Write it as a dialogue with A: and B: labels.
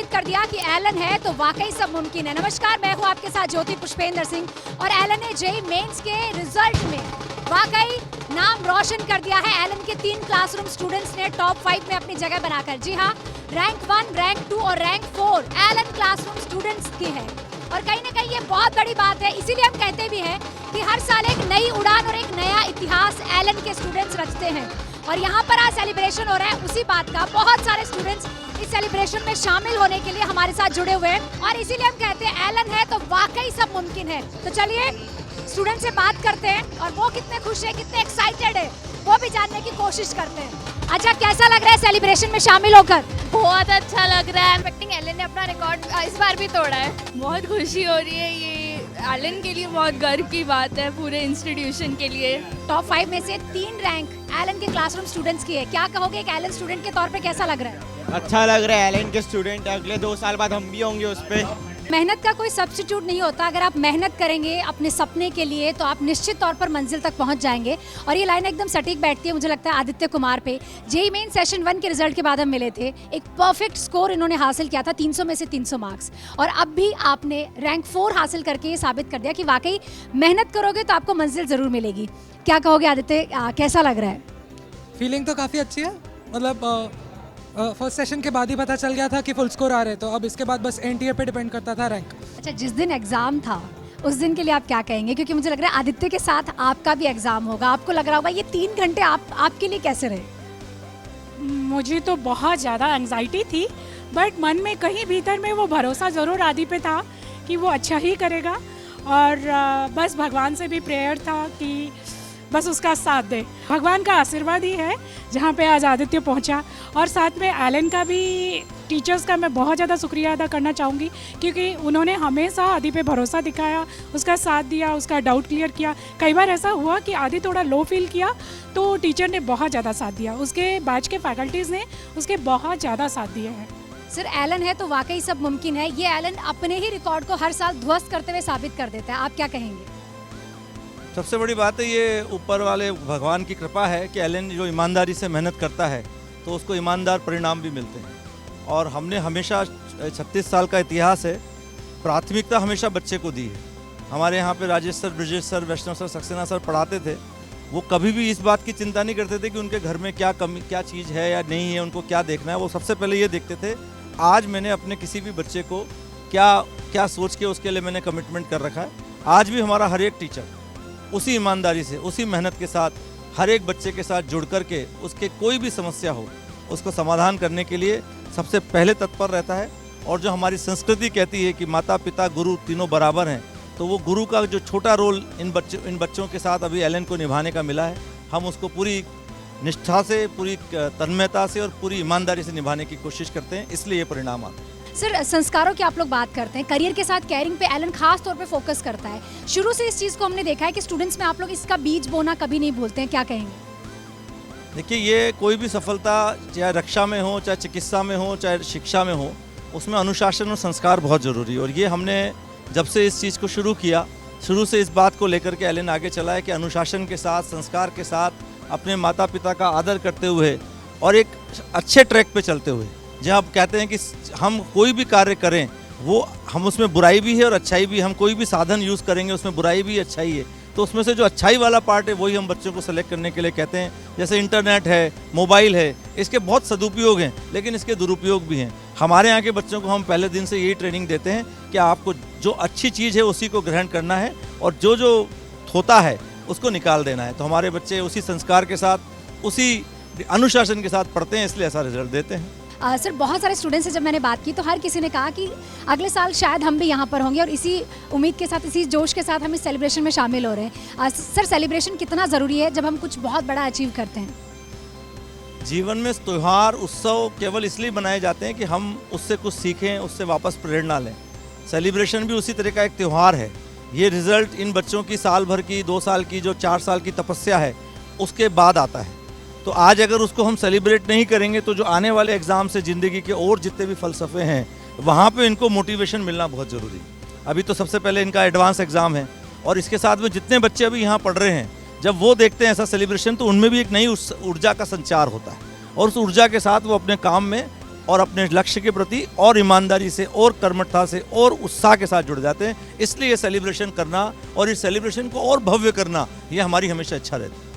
A: साबित कर दिया कि एलन है तो वाकई सब मुमकिन है। नमस्कार, मैं हूँ आपके साथ ज्योति पुष्पेंद्र सिंह और एलन ने जेईई मेंस के रिजल्ट में वाकई नाम रोशन कर दिया है। एलन के 3 क्लासरूम स्टूडेंट्स ने टॉप 5 में अपनी जगह बनाकर, जी हाँ, रैंक 1, रैंक 2 और रैंक 4 एलन क्लासरूम स्टूडेंट्स की है। और कहीं ना कहीं ये बहुत बड़ी बात है, इसीलिए हम कहते भी हैं कि हर साल एक नई उड़ान और एक नया इतिहास एलन के स्टूडेंट्स रचते हैं। और यहाँ पर आज सेलिब्रेशन हो रहा है उसी बात का। बहुत सारे स्टूडेंट्स इस सेलिब्रेशन में शामिल होने के लिए हमारे साथ जुड़े हुए हैं और इसीलिए हम कहते हैं एलन है तो वाकई सब मुमकिन है। तो चलिए स्टूडेंट से बात करते हैं और वो कितने खुश है, कितने एक्साइटेड है, वो भी जानने की कोशिश करते हैं। अच्छा, कैसा लग रहा है सेलिब्रेशन में शामिल होकर?
B: बहुत अच्छा लग रहा है। एक्टिंग एलन ने अपना रिकॉर्ड इस बार भी तोड़ा है। बहुत खुशी हो रही है, ये एलन के लिए बहुत गर्व की बात है, पूरे इंस्टीट्यूशन के लिए।
A: टॉप 5 में से 3 रैंक एलन के क्लासरूम स्टूडेंट्स की है। क्या कहोगे एक एलन स्टूडेंट के तौर पे कैसा लग रहा है?
C: अच्छा लग रहा है। एलन के स्टूडेंट अगले 2 साल बाद हम भी होंगे उस पे।
A: मेहनत का कोई सब्स्टिट्यूट नहीं होता। अगर आप मेहनत करेंगे अपने सपने के लिए तो आप निश्चित तौर पर मंजिल तक पहुंच जाएंगे। और ये लाइन एकदम सटीक बैठती है, मुझे लगता है आदित्य कुमार पे। जेईई मेन सेशन 1 के रिजल्ट के बाद हम मिले थे, एक परफेक्ट स्कोर इन्होंने हासिल किया था, 300 में से 300 मार्क्स। और अब भी आपने रैंक 4 हासिल करके ये साबित कर दिया कि वाकई मेहनत करोगे तो आपको मंजिल ज़रूर मिलेगी। क्या कहोगे आदित्य, कैसा लग रहा है?
D: फीलिंग तो काफ़ी अच्छी है। मतलब फर्स्ट सेशन के बाद ही पता चल गया था कि फुल स्कोर आ रहे, तो अब इसके बाद बस एनटीए पे डिपेंड करता था रैंक।
A: अच्छा, जिस दिन एग्ज़ाम था उस दिन के लिए आप क्या कहेंगे? क्योंकि मुझे लग रहा है आदित्य के साथ आपका भी एग्ज़ाम होगा, आपको लग रहा होगा ये 3 घंटे आपके लिए कैसे रहे?
E: मुझे तो बहुत ज़्यादा एंग्जाइटी थी, बट मन में कहीं भीतर में वो भरोसा ज़रूर आदि पे था कि वो अच्छा ही करेगा। और बस भगवान से भी प्रेयर था कि बस उसका साथ दे। भगवान का आशीर्वाद ही है जहाँ पे आज आदित्य पहुँचा। और साथ में एलन का भी, टीचर्स का मैं बहुत ज़्यादा शुक्रिया अदा करना चाहूँगी, क्योंकि उन्होंने हमेशा आदि पे भरोसा दिखाया, उसका साथ दिया, उसका डाउट क्लियर किया। कई बार ऐसा हुआ कि आदि थोड़ा लो फील किया तो टीचर ने बहुत ज़्यादा साथ दिया, उसके बैच के फैकल्टीज़ ने उसके बहुत ज़्यादा साथ दिए हैं।
A: सर, एलन है तो वाकई सब मुमकिन है। ये एलन अपने ही रिकॉर्ड को हर साल ध्वस्त करते हुए साबित कर देता है। आप क्या कहेंगे?
F: सबसे बड़ी बात है ये ऊपर वाले भगवान की कृपा है कि एलन जो ईमानदारी से मेहनत करता है तो उसको ईमानदार परिणाम भी मिलते हैं। और हमने हमेशा 36 साल का इतिहास है, प्राथमिकता हमेशा बच्चे को दी है। हमारे यहाँ पे राजेश सर, ब्रजेश सर, वैष्णव सर, सक्सेना सर पढ़ाते थे। वो कभी भी इस बात की चिंता नहीं करते थे कि उनके घर में क्या कमी, क्या चीज़ है या नहीं है, उनको क्या देखना है। वो सबसे पहले ये देखते थे आज मैंने अपने किसी भी बच्चे को क्या सोच के उसके लिए मैंने कमिटमेंट कर रखा है। आज भी हमारा हर एक टीचर उसी ईमानदारी से, उसी मेहनत के साथ हर एक बच्चे के साथ जुड़ कर के उसके कोई भी समस्या हो उसको समाधान करने के लिए सबसे पहले तत्पर रहता है। और जो हमारी संस्कृति कहती है कि माता पिता गुरु तीनों बराबर हैं, तो वो गुरु का जो छोटा रोल इन बच्चों के साथ अभी एलन को निभाने का मिला है। हम उसको पूरी निष्ठा से, पूरी तन्मयता से और पूरी ईमानदारी से निभाने की कोशिश करते हैं, इसलिए ये परिणाम आते हैं।
A: सर, संस्कारों की आप लोग बात करते हैं, करियर के साथ केयरिंग पे एलन खास तौर पे फोकस करता है। शुरू से इस चीज़ को हमने देखा है कि स्टूडेंट्स में आप लोग इसका बीज बोना कभी नहीं भूलते हैं। क्या कहेंगे?
F: देखिए, ये कोई भी सफलता चाहे रक्षा में हो, चाहे चिकित्सा में हो, चाहे शिक्षा में हो, उसमें अनुशासन और संस्कार बहुत ज़रूरी है। और ये हमने जब से इस चीज़ को शुरू किया, शुरू से इस बात को लेकर के एलन आगे चला है कि अनुशासन के साथ, संस्कार के साथ, अपने माता पिता का आदर करते हुए और एक अच्छे ट्रैक पे चलते हुए, जहाँ आप कहते हैं कि हम कोई भी कार्य करें वो हम उसमें बुराई भी है और अच्छाई भी। हम कोई भी साधन यूज़ करेंगे उसमें बुराई भी अच्छाई है, तो उसमें से जो अच्छाई वाला पार्ट है वही हम बच्चों को सेलेक्ट करने के लिए कहते हैं। जैसे इंटरनेट है, मोबाइल है, इसके बहुत सदुपयोग हैं लेकिन इसके दुरुपयोग भी हैं। हमारे यहाँ के बच्चों को हम पहले दिन से यही ट्रेनिंग देते हैं कि आपको जो अच्छी चीज़ है उसी को ग्रहण करना है और जो होता है उसको निकाल देना है। तो हमारे बच्चे उसी संस्कार के साथ, उसी अनुशासन के साथ पढ़ते हैं, इसलिए ऐसा रिजल्ट देते हैं।
A: सर, बहुत सारे स्टूडेंट्स से जब मैंने बात की तो हर किसी ने कहा कि अगले साल शायद हम भी यहाँ पर होंगे और इसी उम्मीद के साथ, इसी जोश के साथ हम इस सेलिब्रेशन में शामिल हो रहे हैं। सर, सेलिब्रेशन कितना ज़रूरी है जब हम कुछ बहुत बड़ा अचीव करते हैं?
F: जीवन में त्यौहार, उत्सव केवल इसलिए बनाए जाते हैं कि हम उससे कुछ सीखें, उससे वापस प्रेरणा लें। सेलिब्रेशन भी उसी तरह का एक त्यौहार है। ये रिज़ल्ट इन बच्चों की साल भर की, 2 साल की, जो 4 साल की तपस्या है उसके बाद आता है। तो आज अगर उसको हम सेलिब्रेट नहीं करेंगे तो जो आने वाले एग्ज़ाम से ज़िंदगी के और जितने भी फ़लसफ़े हैं वहाँ पे इनको मोटिवेशन मिलना बहुत ज़रूरी है। अभी तो सबसे पहले इनका एडवांस एग्ज़ाम है और इसके साथ में जितने बच्चे अभी यहाँ पढ़ रहे हैं, जब वो देखते हैं ऐसा सेलिब्रेशन तो उनमें भी एक नई ऊर्जा का संचार होता है और उस ऊर्जा के साथ वो अपने काम में और अपने लक्ष्य के प्रति और ईमानदारी से और कर्मठता से और उत्साह के साथ जुड़ जाते हैं। इसलिए ये सेलिब्रेशन करना और इस सेलिब्रेशन को और भव्य करना ये हमारी हमेशा इच्छा रहती है।